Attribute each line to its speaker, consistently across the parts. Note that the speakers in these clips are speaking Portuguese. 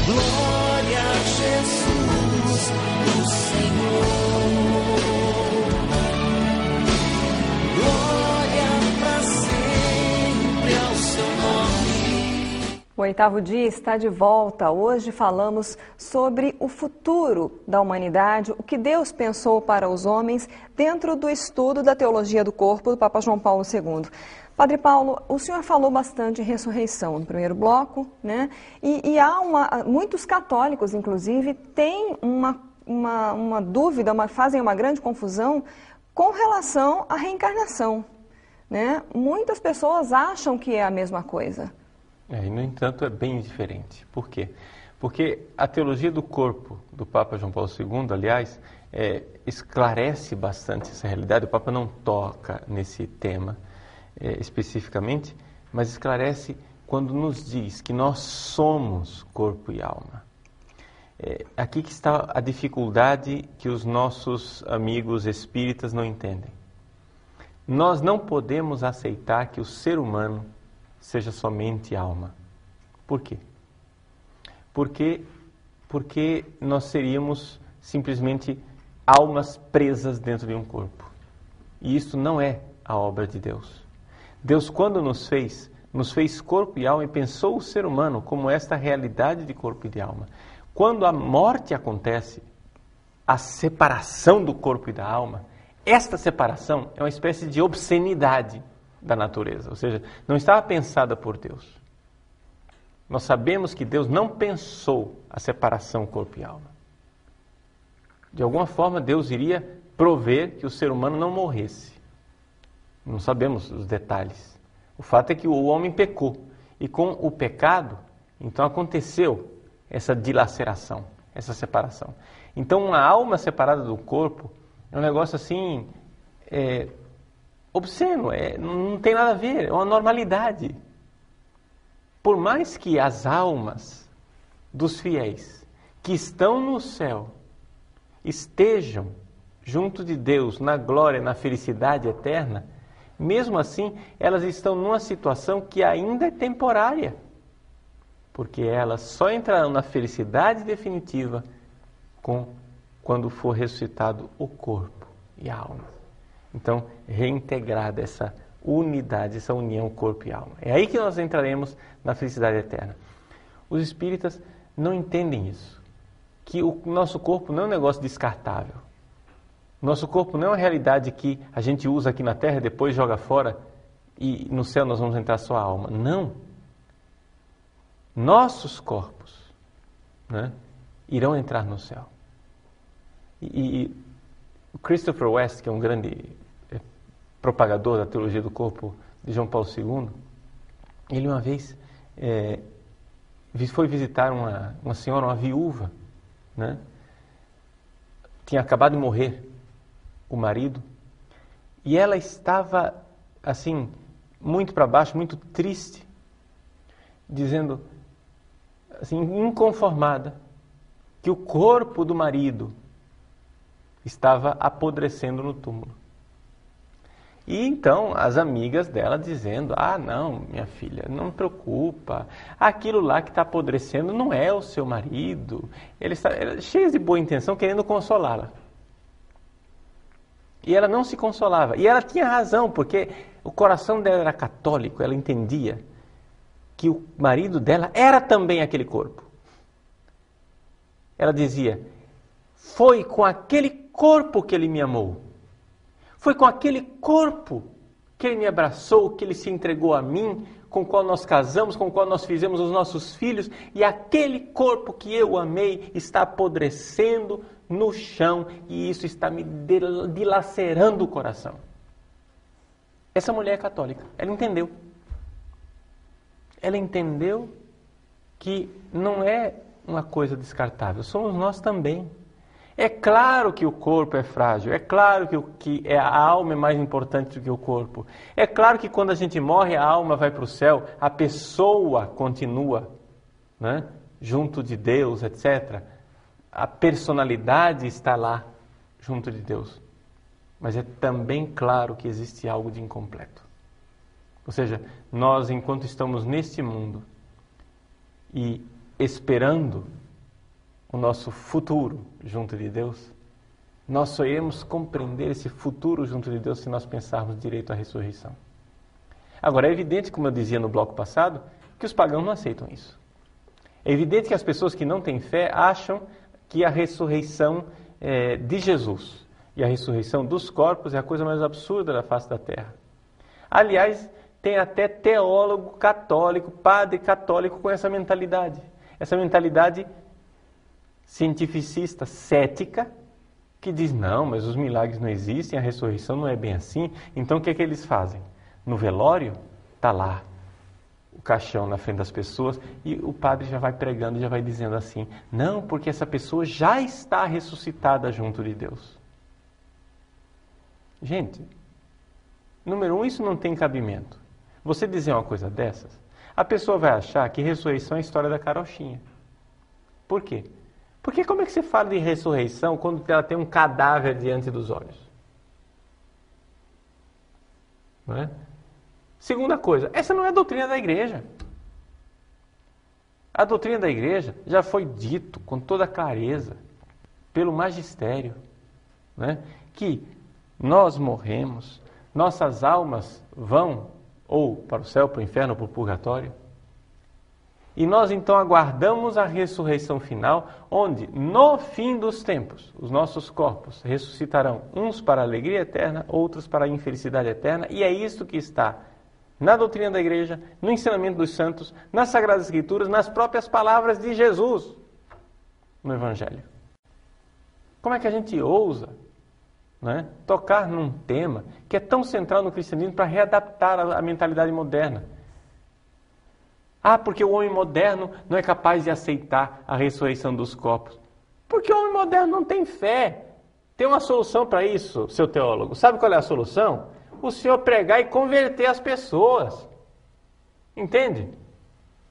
Speaker 1: Glória a Jesus, o Senhor. Glória para sempre ao seu nome.
Speaker 2: O 8º dia está de volta. Hoje falamos sobre o futuro da humanidade, o que Deus pensou para os homens dentro do estudo da teologia do corpo do Papa João Paulo II. Padre Paulo, o senhor falou bastante em ressurreição no primeiro bloco, né? E muitos católicos, inclusive, têm uma dúvida, fazem uma grande confusão com relação à reencarnação, né? Muitas pessoas acham que é a mesma coisa.
Speaker 3: E, no entanto, é bem diferente. Por quê? Porque a teologia do corpo do Papa João Paulo II, aliás, esclarece bastante essa realidade. O Papa não toca nesse tema especificamente, mas esclarece quando nos diz que nós somos corpo e alma. Aqui que está a dificuldade que os nossos amigos espíritas não entendem. Nós não podemos aceitar que o ser humano seja somente alma. Por quê? Porque nós seríamos simplesmente almas presas dentro de um corpo. E isso não é a obra de Deus. Deus, quando nos fez corpo e alma e pensou o ser humano como esta realidade de corpo e de alma. Quando a morte acontece, a separação do corpo e da alma, esta separação é uma espécie de obscenidade da natureza, ou seja, não estava pensada por Deus. Nós sabemos que Deus não pensou a separação corpo e alma. De alguma forma, Deus iria prover que o ser humano não morresse. Não sabemos os detalhes. O fato é que o homem pecou. E com o pecado, então aconteceu essa dilaceração, essa separação. Então, uma alma separada do corpo é um negócio assim, obsceno, não tem nada a ver, é uma normalidade. Por mais que as almas dos fiéis que estão no céu estejam junto de Deus na glória, na felicidade eterna, mesmo assim, elas estão numa situação que ainda é temporária, porque elas só entrarão na felicidade definitiva quando for ressuscitado o corpo e a alma. Então, reintegrada essa unidade, essa união corpo e alma. É aí que nós entraremos na felicidade eterna. Os espíritas não entendem isso, que o nosso corpo não é um negócio descartável. Nosso corpo não é uma realidade que a gente usa aqui na Terra e depois joga fora e no céu nós vamos entrar só a alma. Não. Nossos corpos, né, irão entrar no céu. E o Christopher West, que é um grande propagador da teologia do corpo de João Paulo II, ele uma vez foi visitar uma senhora, uma viúva, né? Tinha acabado de morrer o marido, e ela estava, assim, muito para baixo, muito triste, dizendo, assim, inconformada, que o corpo do marido estava apodrecendo no túmulo. E então as amigas dela dizendo, não, minha filha, não preocupa, aquilo lá que está apodrecendo não é o seu marido, ele está cheio de boa intenção, querendo consolá-la. E ela não se consolava. E ela tinha razão, porque o coração dela era católico, ela entendia que o marido dela era também aquele corpo. Ela dizia, foi com aquele corpo que ele me amou. Foi com aquele corpo que ele me abraçou, que ele se entregou a mim, com o qual nós casamos, com o qual nós fizemos os nossos filhos, e aquele corpo que eu amei está apodrecendo no chão, e isso está me dilacerando o coração. Essa mulher é católica, ela entendeu. Ela entendeu que não é uma coisa descartável, somos nós também. É claro que o corpo é frágil, é claro que a alma é mais importante do que o corpo. É claro que quando a gente morre, a alma vai para o céu, a pessoa continua, né, junto de Deus, etc. A personalidade está lá, junto de Deus. Mas é também claro que existe algo de incompleto. Ou seja, nós, enquanto estamos neste mundo e esperando o nosso futuro junto de Deus, nós só iremos compreender esse futuro junto de Deus se nós pensarmos direito à ressurreição. Agora, é evidente, como eu dizia no bloco passado, que os pagãos não aceitam isso. É evidente que as pessoas que não têm fé acham que a ressurreição de Jesus e a ressurreição dos corpos é a coisa mais absurda da face da terra. Aliás, tem até teólogo católico, padre católico com essa mentalidade cientificista, cética, que diz, não, mas os milagres não existem, a ressurreição não é bem assim. Então o que é que eles fazem? No velório, está lá o caixão na frente das pessoas e o padre já vai pregando, já vai dizendo assim, não, porque essa pessoa já está ressuscitada junto de Deus. Gente, número 1, isso não tem cabimento. Você dizer uma coisa dessas, a pessoa vai achar que ressurreição é a história da carochinha. Por quê? Porque como é que você fala de ressurreição quando ela tem um cadáver diante dos olhos? Não é? Segunda coisa, essa não é a doutrina da igreja. A doutrina da igreja já foi dito com toda clareza pelo magistério, né, que nós morremos, nossas almas vão ou para o céu, para o inferno, ou para o purgatório. E nós então aguardamos a ressurreição final, onde no fim dos tempos os nossos corpos ressuscitarão, uns para a alegria eterna, outros para a infelicidade eterna, e é isto que está na doutrina da igreja, no ensinamento dos santos, nas Sagradas Escrituras, nas próprias palavras de Jesus no Evangelho. Como é que a gente ousa, né, tocar num tema que é tão central no cristianismo para readaptar a mentalidade moderna? Ah, porque o homem moderno não é capaz de aceitar a ressurreição dos corpos. Porque o homem moderno não tem fé. Tem uma solução para isso, seu teólogo. Sabe qual é a solução? O senhor pregar e converter as pessoas. Entende?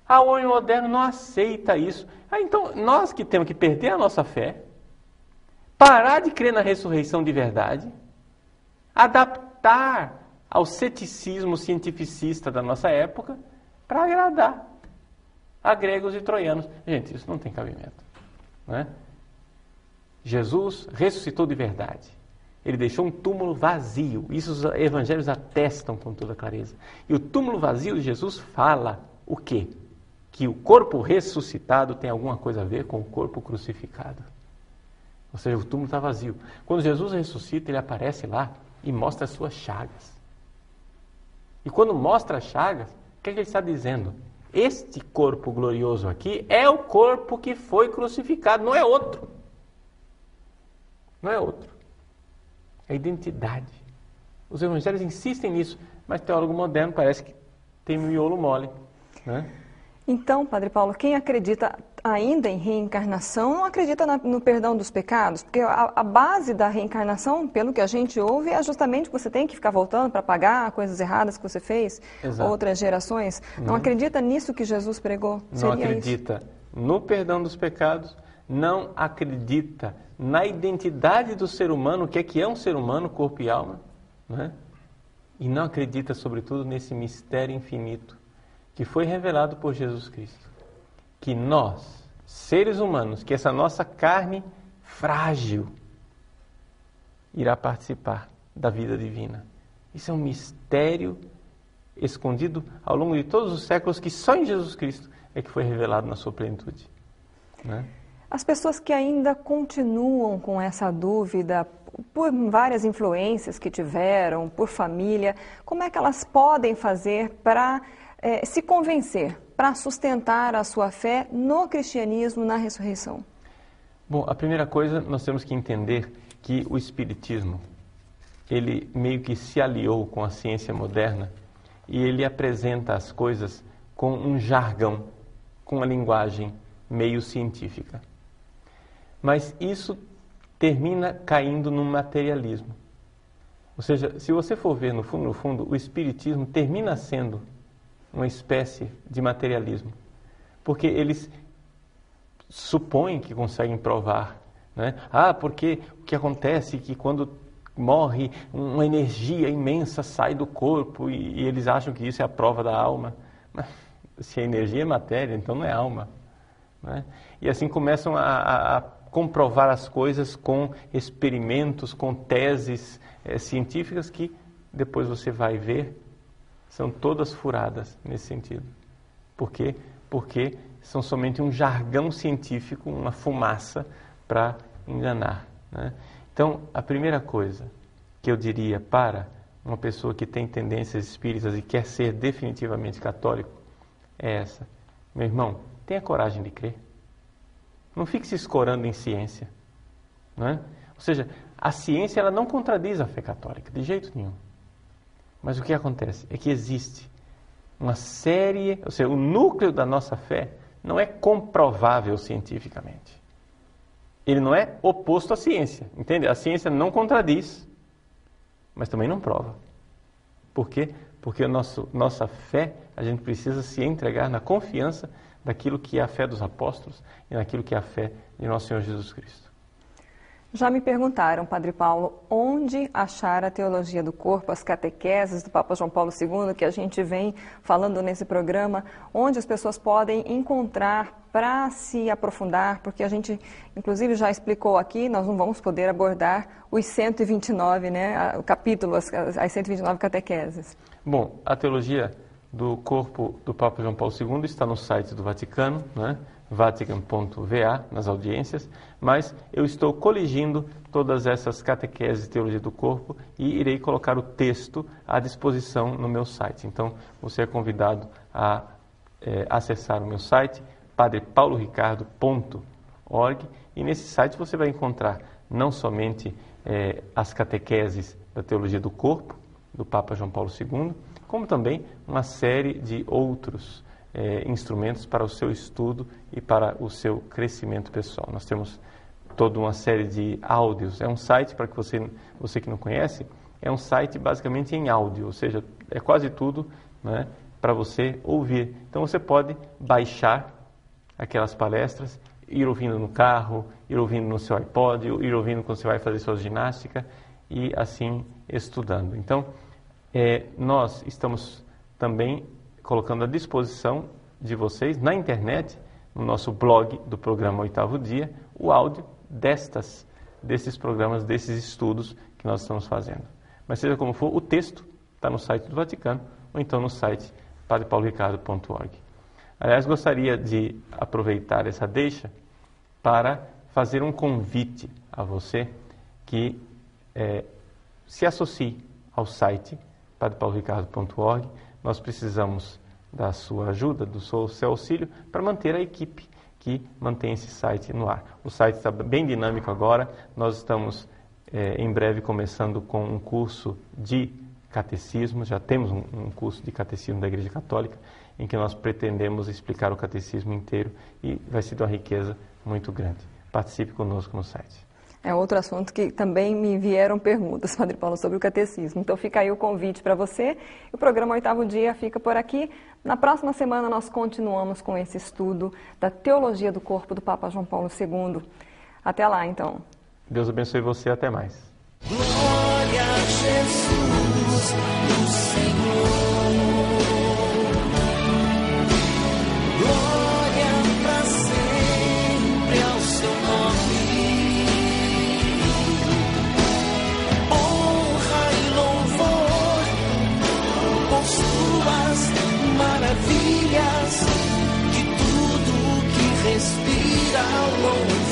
Speaker 3: Ah, o homem moderno não aceita isso. Ah, então nós que temos que perder a nossa fé, parar de crer na ressurreição de verdade, adaptar ao ceticismo cientificista da nossa época, para agradar a gregos e troianos. Gente, isso não tem cabimento, não é? Jesus ressuscitou de verdade. Ele deixou um túmulo vazio. Isso os evangelhos atestam com toda clareza. E o túmulo vazio de Jesus fala o quê? Que o corpo ressuscitado tem alguma coisa a ver com o corpo crucificado. Ou seja, o túmulo está vazio. Quando Jesus ressuscita, ele aparece lá e mostra as suas chagas. E quando mostra as chagas, o que é que ele está dizendo? Este corpo glorioso aqui é o corpo que foi crucificado, não é outro. Não é outro. É identidade. Os evangelhos insistem nisso, mas teólogo moderno parece que tem miolo mole, né?
Speaker 2: Então, Padre Paulo, quem acredita ainda em reencarnação não acredita no perdão dos pecados, porque a base da reencarnação, pelo que a gente ouve, é justamente que você tem que ficar voltando para pagar coisas erradas que você fez,
Speaker 3: Exato.
Speaker 2: Outras gerações. Não acredita nisso que Jesus pregou?
Speaker 3: Não acredita no perdão dos pecados, não acredita na identidade do ser humano, o que é um ser humano, corpo e alma, né? E não acredita, sobretudo, nesse mistério infinito que foi revelado por Jesus Cristo. Que nós, seres humanos, que essa nossa carne frágil irá participar da vida divina. Isso é um mistério escondido ao longo de todos os séculos que só em Jesus Cristo é que foi revelado na sua plenitude, né?
Speaker 2: As pessoas que ainda continuam com essa dúvida, por várias influências que tiveram, por família, como é que elas podem fazer para se convencer, para sustentar a sua fé no cristianismo, na ressurreição?
Speaker 3: Bom, a primeira coisa, nós temos que entender que o Espiritismo, ele meio que se aliou com a ciência moderna e ele apresenta as coisas com um jargão, com uma linguagem meio científica. Mas isso termina caindo no materialismo. Ou seja, se você for ver no fundo, o Espiritismo termina sendo uma espécie de materialismo. Porque eles supõem que conseguem provar, né? Ah, porque o que acontece é que quando morre, uma energia imensa sai do corpo e eles acham que isso é a prova da alma. Mas se a energia é matéria, então não é alma. né? E assim começam a comprovar as coisas com experimentos, com teses científicas que depois você vai ver, são todas furadas nesse sentido. Por quê? Porque são somente um jargão científico, uma fumaça para enganar, né? Então, a primeira coisa que eu diria para uma pessoa que tem tendências espíritas e quer ser definitivamente católico é essa. Meu irmão, tenha coragem de crer. Não fique se escorando em ciência, não é? Ou seja, a ciência ela não contradiz a fé católica, de jeito nenhum. Mas o que acontece é que existe uma série, ou seja, o núcleo da nossa fé não é comprovável cientificamente. Ele não é oposto à ciência, entende? A ciência não contradiz, mas também não prova. Por quê? Porque nossa fé, a gente precisa se entregar na confiança daquilo que é a fé dos apóstolos e naquilo que é a fé de nosso Senhor Jesus Cristo.
Speaker 2: Já me perguntaram, Padre Paulo, onde achar a teologia do corpo, as catequeses do Papa João Paulo II, que a gente vem falando nesse programa, onde as pessoas podem encontrar para se aprofundar, porque a gente, inclusive, já explicou aqui, nós não vamos poder abordar os 129, né, o capítulo, as 129 catequeses.
Speaker 3: Bom, a teologia do corpo do Papa João Paulo II está no site do Vaticano, né? vatican.va, nas audiências, mas eu estou coligindo todas essas catequeses de teologia do corpo e irei colocar o texto à disposição no meu site. Então, você é convidado a acessar o meu site, padrepauloricardo.org, e nesse site você vai encontrar não somente as catequeses da teologia do corpo, do Papa João Paulo II, como também uma série de outros instrumentos para o seu estudo e para o seu crescimento pessoal. Nós temos toda uma série de áudios. É um site, para que você que não conhece, é um site basicamente em áudio, ou seja, é quase tudo, né, para você ouvir. Então você pode baixar aquelas palestras, ir ouvindo no carro, ir ouvindo no seu iPod, ir ouvindo quando você vai fazer sua ginástica e assim estudando. Então, nós estamos também colocando à disposição de vocês, na internet, no nosso blog do programa Oitavo Dia, o áudio desses programas, desses estudos que nós estamos fazendo. Mas seja como for, o texto está no site do Vaticano ou então no site padrepauloricardo.org. Aliás, gostaria de aproveitar essa deixa para fazer um convite a você que se associe ao site padrepauloricardo.org. Nós precisamos da sua ajuda, do seu auxílio, para manter a equipe que mantém esse site no ar. O site está bem dinâmico agora, nós estamos em breve começando com um curso de catecismo, já temos um curso de catecismo da Igreja Católica, em que nós pretendemos explicar o catecismo inteiro e vai ser de uma riqueza muito grande. Participe conosco no site.
Speaker 2: É outro assunto que também me vieram perguntas, Padre Paulo, sobre o catecismo. Então fica aí o convite para você. O programa Oitavo Dia fica por aqui. Na próxima semana nós continuamos com esse estudo da teologia do corpo do Papa João Paulo II. Até lá, então.
Speaker 3: Deus abençoe você, até mais.
Speaker 1: Glória a Jesus, o Senhor. Glória para sempre ao seu nome. Honra e louvor por suas maravilhas, que tudo que respira louve.